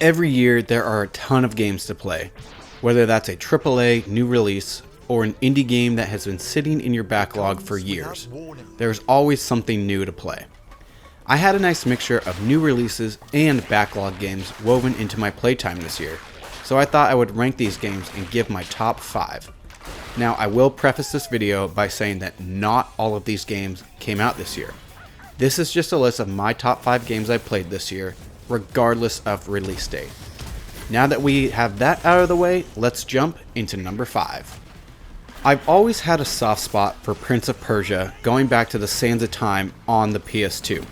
Every year there are a ton of games to play, whether that's a AAA new release or an indie game that has been sitting in your backlog for years. There's always something new to play. I had a nice mixture of new releases and backlog games woven into my playtime this year, so I thought I would rank these games and give my top 5. Now, I will preface this video by saying that not all of these games came out this year. This is just a list of my top 5 games I played this year, regardless of release date. Now that we have that out of the way, let's jump into number 5. I've always had a soft spot for Prince of Persia going back to the Sands of Time on the PS2.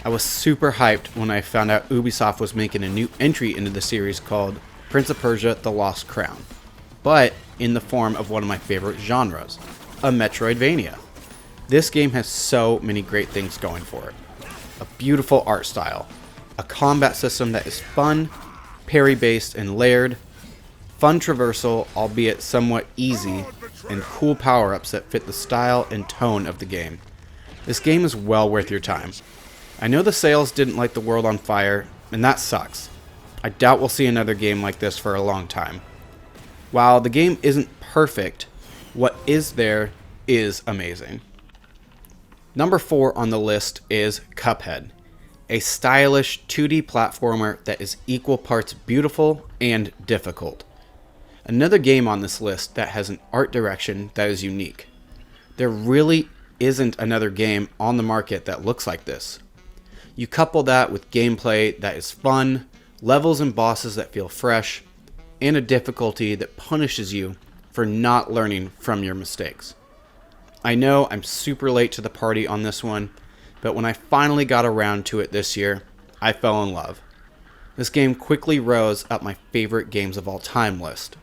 I was super hyped when I found out Ubisoft was making a new entry into the series called Prince of Persia: The Lost Crown, but in the form of one of my favorite genres, a Metroidvania. This game has so many great things going for it. A beautiful art style, a combat system that is fun, parry-based and layered, fun traversal, albeit somewhat easy, and cool power-ups that fit the style and tone of the game. This game is well worth your time. I know the sales didn't light the world on fire, and that sucks. I doubt we'll see another game like this for a long time. While the game isn't perfect, what is there is amazing. Number 4 on the list is Cuphead, a stylish 2D platformer that is equal parts beautiful and difficult. Another game on this list that has an art direction that is unique. There really isn't another game on the market that looks like this. You couple that with gameplay that is fun, levels and bosses that feel fresh, and a difficulty that punishes you for not learning from your mistakes. I know I'm super late to the party on this one, but when I finally got around to it this year, I fell in love. This game quickly rose up my favorite games of all time list.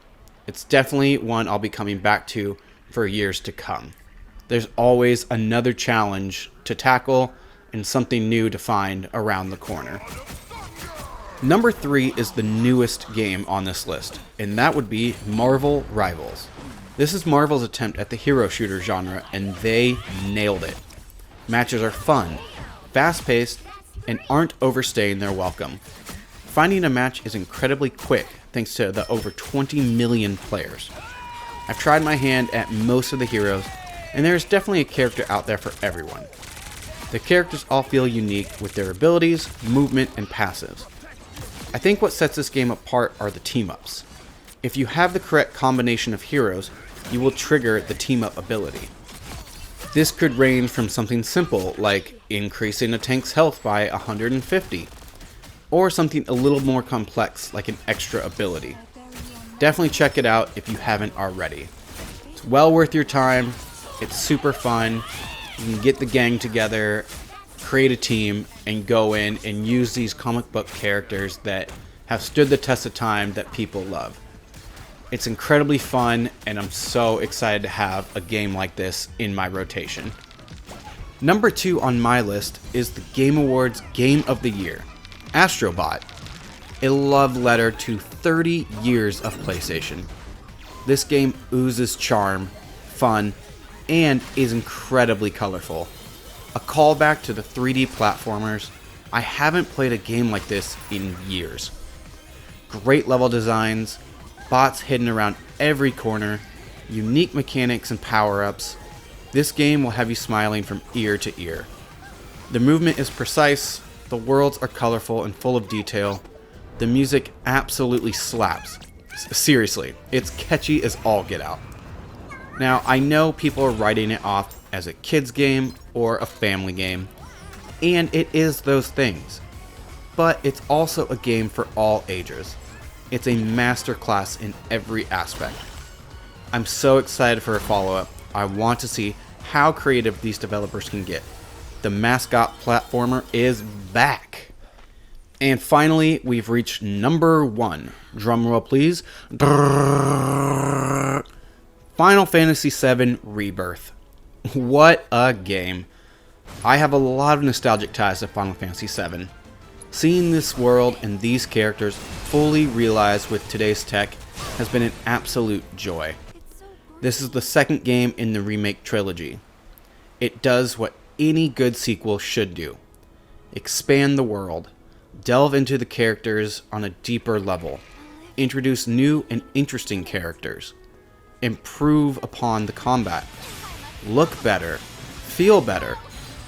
It's definitely one I'll be coming back to for years to come. There's always another challenge to tackle and something new to find around the corner. Number 3 is the newest game on this list, and that would be Marvel Rivals. This is Marvel's attempt at the hero shooter genre, and they nailed it. Matches are fun, fast-paced, and aren't overstaying their welcome. Finding a match is incredibly quick thanks to the over 20 million players. I've tried my hand at most of the heroes, and there is definitely a character out there for everyone. The characters all feel unique with their abilities, movement, and passives. I think what sets this game apart are the team-ups. If you have the correct combination of heroes, you will trigger the team-up ability. This could range from something simple like increasing a tank's health by 150, or something a little more complex like an extra ability. Definitely check it out if you haven't already. It's well worth your time, it's super fun, you can get the gang together, create a team, and go in and use these comic book characters that have stood the test of time that people love. It's incredibly fun, and I'm so excited to have a game like this in my rotation. Number 2 on my list is the Game Awards Game of the Year, Astro Bot, a love letter to 30 years of PlayStation. This game oozes charm, fun, and is incredibly colorful. A callback to the 3D platformers. I haven't played a game like this in years. Great level designs, bots hidden around every corner, unique mechanics and power-ups. This game will have you smiling from ear to ear. The movement is precise, the worlds are colorful and full of detail, the music absolutely slaps. Seriously, it's catchy as all get out. Now, I know people are writing it off as a kid's game or a family game, and it is those things. But it's also a game for all ages. It's a masterclass in every aspect. I'm so excited for a follow-up. I want to see how creative these developers can get. The mascot platformer is back. And finally, we've reached number 1. Drumroll please. Final Fantasy VII Rebirth. What a game. I have a lot of nostalgic ties to Final Fantasy VII. Seeing this world and these characters fully realized with today's tech has been an absolute joy. This is the second game in the remake trilogy. It does what any good sequel should do. Expand the world, delve into the characters on a deeper level, introduce new and interesting characters, improve upon the combat, look better, feel better.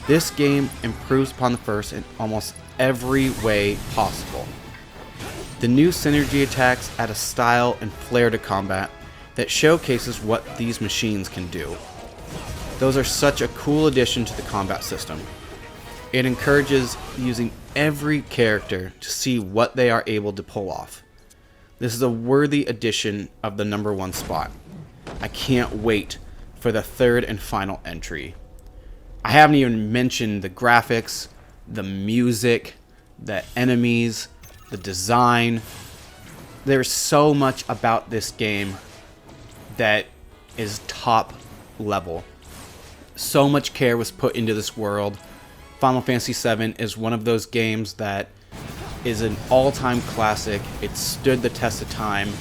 This game improves upon the first in almost every way possible. The new synergy attacks add a style and flair to combat that showcases what these machines can do. Those are such a cool addition to the combat system. It encourages using every character to see what they are able to pull off. This is a worthy addition of the #1 spot. I can't wait for the third and final entry. I haven't even mentioned the graphics, the music, the enemies, the design. There's so much about this game that is top level. So much care was put into this world. Final Fantasy VII is one of those games that is an all-time classic. It stood the test of time.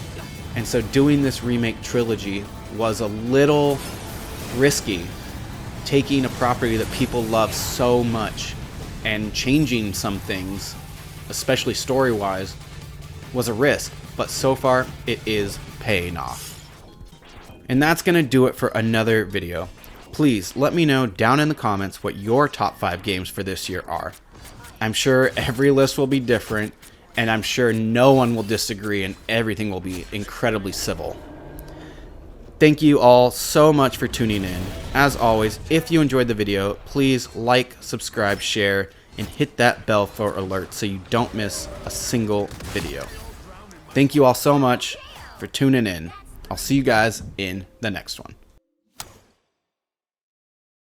And so doing this remake trilogy was a little risky. Taking a property that people love so much and changing some things, especially story-wise, was a risk. But so far, it is paying off. And that's going to do it for another video. Please let me know down in the comments what your top 5 games for this year are. I'm sure every list will be different, and I'm sure no one will disagree and everything will be incredibly civil. Thank you all so much for tuning in. As always, if you enjoyed the video, please like, subscribe, share, and hit that bell for alerts so you don't miss a single video. Thank you all so much for tuning in. I'll see you guys in the next one.